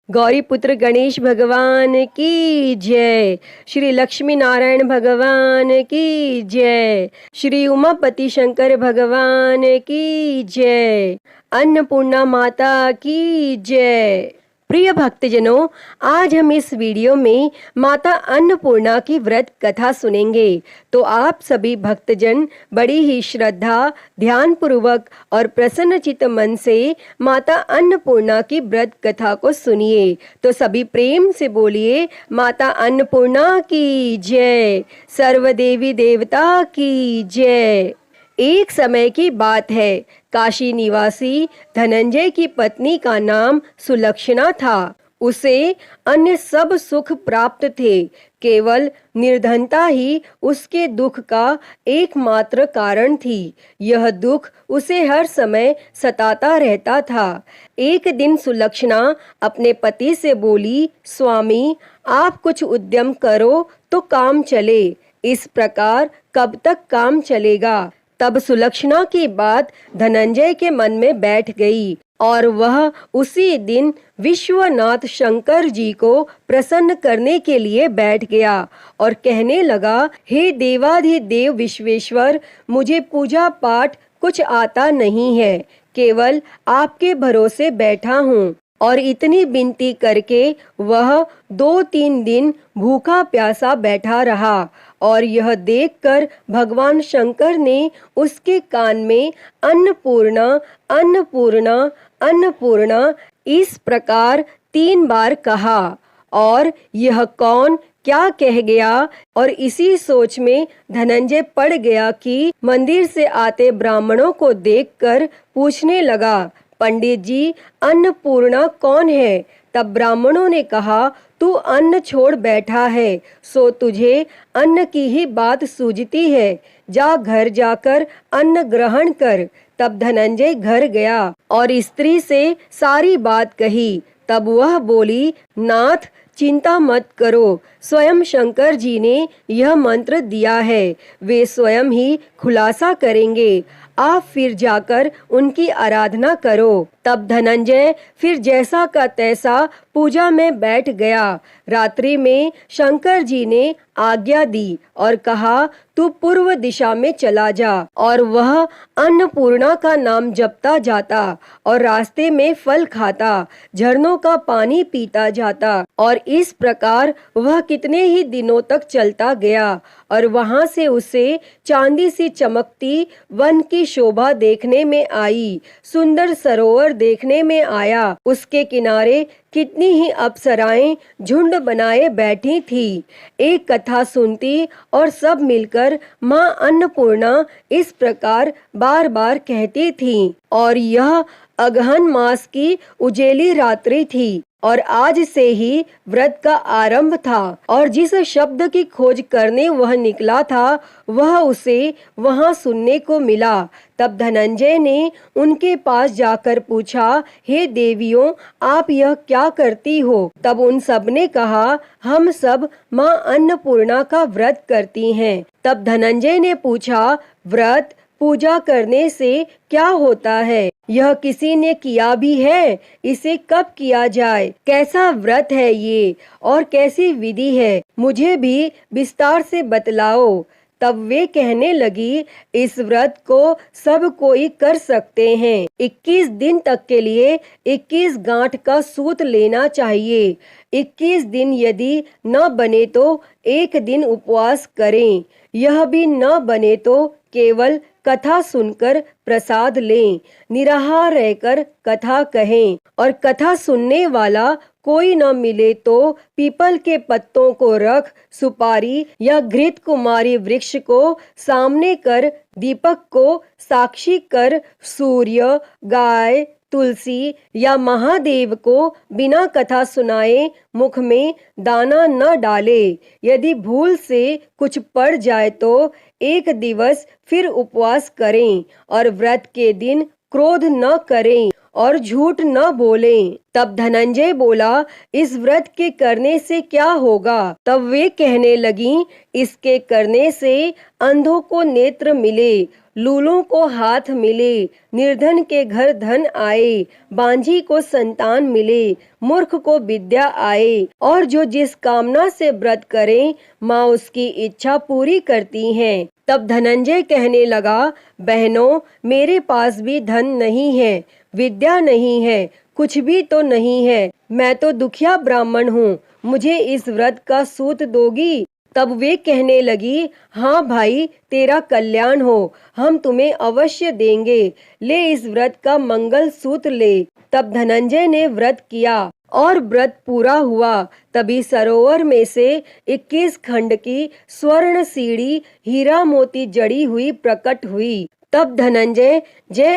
गौरी पुत्र गणेश भगवान की जय। श्री लक्ष्मी नारायण भगवान की जय। श्री उमापति शंकर भगवान की जय। अन्नपूर्णा माता की जय। प्रिय भक्तजनों, आज हम इस वीडियो में माता अन्नपूर्णा की व्रत कथा सुनेंगे। तो आप सभी भक्तजन बड़ी ही श्रद्धा, ध्यान पूर्वक और प्रसन्नचित्त मन से माता अन्नपूर्णा की व्रत कथा को सुनिए। तो सभी प्रेम से बोलिए, माता अन्नपूर्णा की जय, सर्व देवी देवता की जय। एक समय की बात है, काशी निवासी धनंजय की पत्नी का नाम सुलक्षणा था। उसे अन्य सब सुख प्राप्त थे, केवल निर्धनता ही उसके दुख का एकमात्र कारण थी। यह दुख उसे हर समय सताता रहता था। एक दिन सुलक्षणा अपने पति से बोली, स्वामी, आप कुछ उद्यम करो तो काम चले। इस प्रकार कब तक काम चलेगा? तब सुलक्षणा की बात धनंजय के मन में बैठ गई और वह उसी दिन विश्वनाथ शंकर जी को प्रसन्न करने के लिए बैठ गया और कहने लगा, हे देवाधिदेव विश्वेश्वर, मुझे पूजा पाठ कुछ आता नहीं है, केवल आपके भरोसे बैठा हूँ। और इतनी विनती करके वह 2-3 दिन भूखा प्यासा बैठा रहा और यह देखकर भगवान शंकर ने उसके कान में अन्नपूर्णा अन्नपूर्णा अन्नपूर्णा इस प्रकार 3 बार कहा। और यह कौन क्या कह गया? और इसी सोच में धनंजय पड़ गया कि मंदिर से आते ब्राह्मणों को देखकर पूछने लगा, पंडित जी, अन्नपूर्णा कौन है? तब ब्राह्मणों ने कहा, तू अन्न छोड़ बैठा है, सो तुझे अन्न की ही बात सूझती है। जा घर जाकर अन्न ग्रहण कर। तब धनंजय घर गया और स्त्री से सारी बात कही। तब वह बोली, नाथ, चिंता मत करो, स्वयं शंकर जी ने यह मंत्र दिया है, वे स्वयं ही खुलासा करेंगे। आप फिर जाकर उनकी आराधना करो। तब धनंजय फिर जैसा का तैसा पूजा में बैठ गया। रात्रि में शंकर जी ने आज्ञा दी और कहा, तू पूर्व दिशा में चला जा। और वह अन्नपूर्णा का नाम जपता जाता और रास्ते में फल खाता, झरनों का पानी पीता जाता। और इस प्रकार वह कितने ही दिनों तक चलता गया और वहां से उसे चांदी सी चमकती वन की शोभा देखने में आई, सुंदर सरोवर देखने में आया। उसके किनारे कितनी ही अप्सराएं झुंड बनाए बैठी थी, एक कथा सुनती और सब मिलकर माँ अन्नपूर्णा इस प्रकार बार बार कहती थी। और यह अगहन मास की उजेली रात्रि थी और आज से ही व्रत का आरंभ था। और जिस शब्द की खोज करने वह निकला था, वह उसे वहां सुनने को मिला। तब धनंजय ने उनके पास जाकर पूछा, हे देवियों, आप यह क्या करती हो? तब उन सब ने कहा, हम सब माँ अन्नपूर्णा का व्रत करती हैं। तब धनंजय ने पूछा, व्रत पूजा करने से क्या होता है? यह किसी ने किया भी है? इसे कब किया जाए? कैसा व्रत है ये और कैसी विधि है? मुझे भी विस्तार से बतलाओ। तब वे कहने लगी, इस व्रत को सब कोई कर सकते हैं। 21 दिन तक के लिए 21 गांठ का सूत लेना चाहिए। 21 दिन यदि न बने तो एक दिन उपवास करें। यह भी न बने तो केवल कथा सुनकर प्रसाद लें, निराहार रहकर कथा कहें। और कथा सुनने वाला कोई न मिले तो पीपल के पत्तों को रख, सुपारी या घृत कुमारी वृक्ष को सामने कर, दीपक को साक्षी कर, सूर्य, गाय, तुलसी या महादेव को बिना कथा सुनाए मुख में दाना न डाले। यदि भूल से कुछ पड़ जाए तो एक दिवस फिर उपवास करें और व्रत के दिन क्रोध न करें और झूठ न बोलें। तब धनंजय बोला, इस व्रत के करने से क्या होगा? तब वे कहने लगीं, इसके करने से अंधों को नेत्र मिले, लूलों को हाथ मिले, निर्धन के घर धन आए, बांझी को संतान मिले, मूर्ख को विद्या आए, और जो जिस कामना से व्रत करें माँ उसकी इच्छा पूरी करती हैं। तब धनंजय कहने लगा, बहनों, मेरे पास भी धन नहीं है, विद्या नहीं है, कुछ भी तो नहीं है, मैं तो दुखिया ब्राह्मण हूँ, मुझे इस व्रत का सूत दोगी? तब वे कहने लगी, हाँ भाई, तेरा कल्याण हो, हम तुम्हें अवश्य देंगे, ले इस व्रत का मंगल सूत्र ले। तब धनंजय ने व्रत किया और व्रत पूरा हुआ। तभी सरोवर में से 21 खंड की स्वर्ण सीढ़ी हीरा मोती जड़ी हुई प्रकट हुई। तब धनंजय जय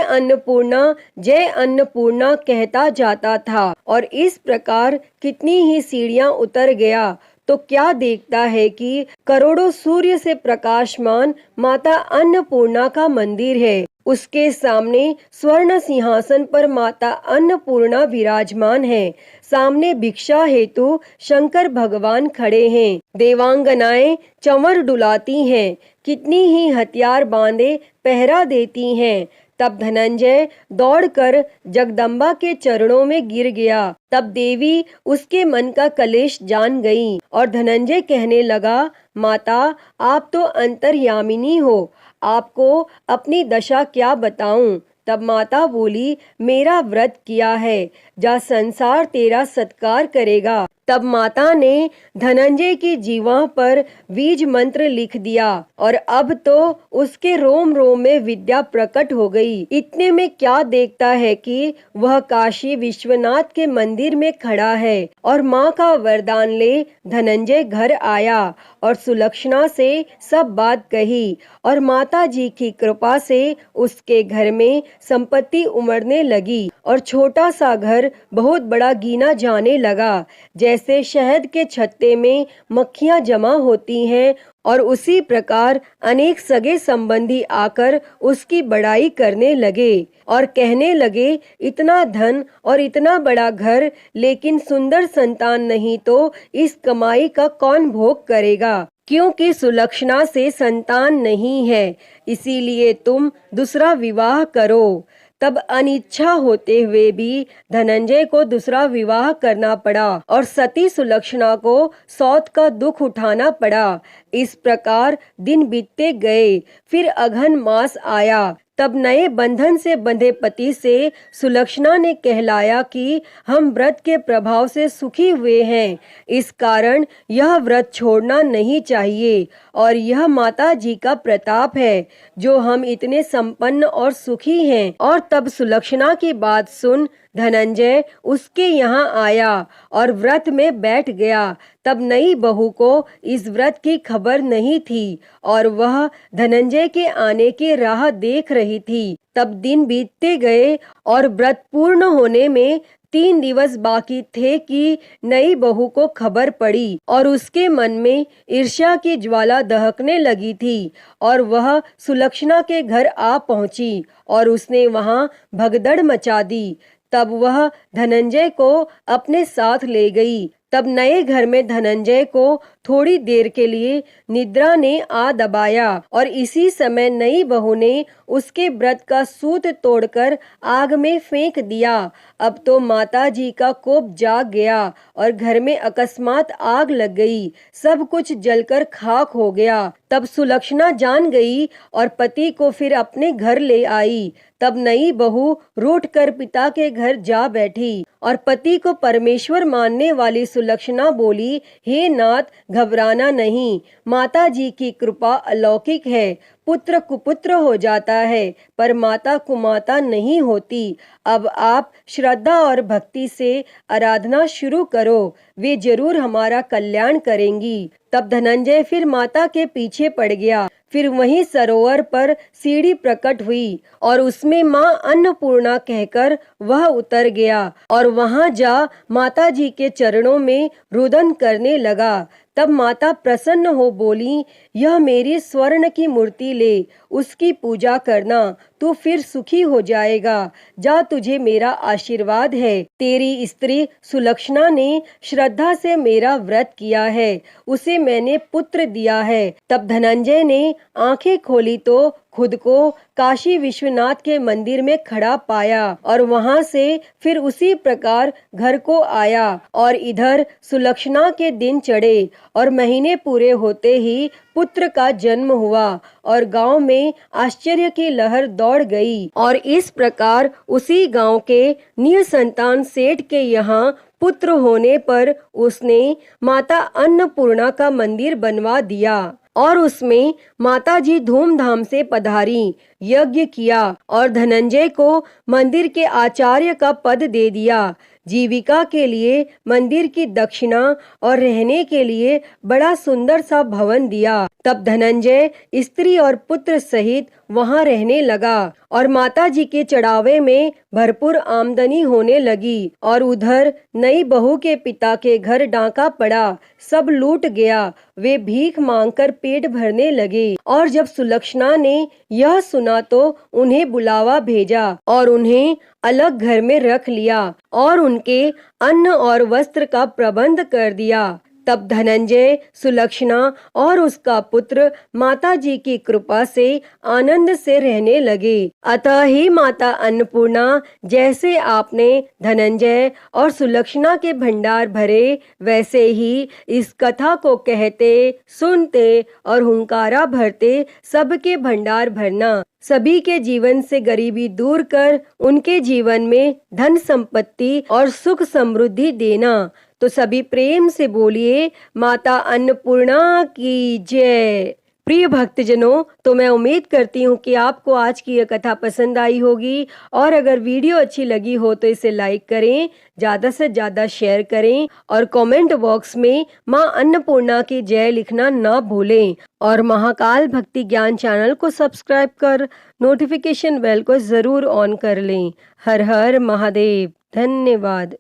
अन्नपूर्णा कहता जाता था और इस प्रकार कितनी ही सीढ़ियां उतर गया तो क्या देखता है कि करोड़ों सूर्य से प्रकाशमान माता अन्नपूर्णा का मंदिर है। उसके सामने स्वर्ण सिंहासन पर माता अन्नपूर्णा विराजमान है। सामने भिक्षा हेतु शंकर भगवान खड़े हैं। देवांगनाएं चंवर डुलाती हैं, कितनी ही हथियार बांधे पहरा देती हैं। तब धनंजय दौड़कर जगदम्बा के चरणों में गिर गया। तब देवी उसके मन का कलेश जान गई और धनंजय कहने लगा, माता, आप तो अंतर्यामिनी हो, आपको अपनी दशा क्या बताऊं? तब माता बोली, मेरा व्रत किया है, जा संसार तेरा सत्कार करेगा। तब माता ने धनंजय की जीवा पर बीज मंत्र लिख दिया और अब तो उसके रोम रोम में विद्या प्रकट हो गई। इतने में क्या देखता है कि वह काशी विश्वनाथ के मंदिर में खड़ा है और माँ का वरदान ले धनंजय घर आया और सुलक्षणा से सब बात कही और माता जी की कृपा से उसके घर में संपत्ति उमड़ने लगी और छोटा सा घर बहुत बड़ा गिना जाने लगा। जैसे शहद के छत्ते में मक्खियां जमा होती हैं और उसी प्रकार अनेक सगे संबंधी आकर उसकी बड़ाई करने लगे और कहने लगे, इतना धन और इतना बड़ा घर, लेकिन सुंदर संतान नहीं तो इस कमाई का कौन भोग करेगा? क्योंकि सुलक्षणा से संतान नहीं है, इसीलिए तुम दूसरा विवाह करो। तब अनिच्छा होते हुए भी धनंजय को दूसरा विवाह करना पड़ा और सती सुलक्षणा को सौत का दुख उठाना पड़ा। इस प्रकार दिन बीतते गए। फिर अघन मास आया। तब नए बंधन से बंधे पति से सुलक्षणा ने कहलाया कि हम व्रत के प्रभाव से सुखी हुए हैं, इस कारण यह व्रत छोड़ना नहीं चाहिए और यह माता जी का प्रताप है जो हम इतने संपन्न और सुखी हैं। और तब सुलक्षणा की बात सुन धनंजय उसके यहाँ आया और व्रत में बैठ गया। तब नई बहू को इस व्रत की खबर नहीं थी और वह धनंजय के आने की राह देख रही थी। तब दिन बीतते गए और व्रत पूर्ण होने में 3 दिवस बाकी थे कि नई बहू को खबर पड़ी और उसके मन में ईर्ष्या की ज्वाला दहकने लगी थी और वह सुलक्षणा के घर आ पहुंची और उसने वहां भगदड़ मचा दी। तब वह धनंजय को अपने साथ ले गई। तब नए घर में धनंजय को थोड़ी देर के लिए निद्रा ने आ दबाया और इसी समय नई बहू ने उसके व्रत का सूत तोड़कर आग में फेंक दिया। अब तो माता जी का कोप जाग गया और घर में अकस्मात आग लग गई, सब कुछ जलकर खाक हो गया। तब सुलक्षणा जान गई और पति को फिर अपने घर ले आई। तब नई बहू रूठ कर पिता के घर जा बैठी और पति को परमेश्वर मानने वाली सुलक्षणा बोली, हे नाथ, घबराना नहीं, माता जी की कृपा अलौकिक है। पुत्र कुपुत्र हो जाता है पर माता कुमाता नहीं होती। अब आप श्रद्धा और भक्ति से आराधना शुरू करो, वे जरूर हमारा कल्याण करेंगी। तब धनंजय फिर माता के पीछे पड़ गया। फिर वहीं सरोवर पर सीढ़ी प्रकट हुई और उसमें माँ अन्नपूर्णा कहकर वह उतर गया और वहां जा माता जी के चरणों में रुदन करने लगा। तब माता प्रसन्न हो बोली, यह मेरी स्वर्ण की मूर्ति ले, उसकी पूजा करना, तू फिर सुखी हो जाएगा। जा, तुझे मेरा आशीर्वाद है। तेरी स्त्री सुलक्षणा ने श्रद्धा से मेरा व्रत किया है, उसे मैंने पुत्र दिया है। तब धनंजय ने आंखें खोली तो खुद को काशी विश्वनाथ के मंदिर में खड़ा पाया और वहां से फिर उसी प्रकार घर को आया। और इधर सुलक्षणा के दिन चढ़े और महीने पूरे होते ही पुत्र का जन्म हुआ और गांव में आश्चर्य की लहर दौड़ गई। और इस प्रकार उसी गांव के निसंतान सेठ के यहाँ पुत्र होने पर उसने माता अन्नपूर्णा का मंदिर बनवा दिया और उसमें माताजी धूमधाम से पधारी, यज्ञ किया और धनंजय को मंदिर के आचार्य का पद दे दिया। जीविका के लिए मंदिर की दक्षिणा और रहने के लिए बड़ा सुंदर सा भवन दिया। तब धनंजय स्त्री और पुत्र सहित वहां रहने लगा और माताजी के चढ़ावे में भरपूर आमदनी होने लगी। और उधर नई बहू के पिता के घर डाका पड़ा, सब लूट गया। वे भीख मांगकर पेट भरने लगे और जब सुलक्षणा ने यह सुना तो उन्हें बुलावा भेजा और उन्हें अलग घर में रख लिया और उनके अन्न और वस्त्र का प्रबंध कर दिया। तब धनंजय, सुलक्षणा और उसका पुत्र माताजी की कृपा से आनंद से रहने लगे। अतः ही माता अन्नपूर्णा, जैसे आपने धनंजय और सुलक्षणा के भंडार भरे, वैसे ही इस कथा को कहते, सुनते और हुंकारा भरते सबके भंडार भरना। सभी के जीवन से गरीबी दूर कर उनके जीवन में धन संपत्ति और सुख समृद्धि देना। तो सभी प्रेम से बोलिए, माता अन्नपूर्णा की जय। प्रिय भक्तजनों, तो मैं उम्मीद करती हूँ कि आपको आज की यह कथा पसंद आई होगी और अगर वीडियो अच्छी लगी हो तो इसे लाइक करें, ज़्यादा से ज़्यादा शेयर करें और कमेंट बॉक्स में माँ अन्नपूर्णा की जय लिखना ना भूलें। और महाकाल भक्ति ज्ञान चैनल को सब्सक्राइब कर नोटिफिकेशन बेल को ज़रूर ऑन कर लें। हर हर महादेव। धन्यवाद।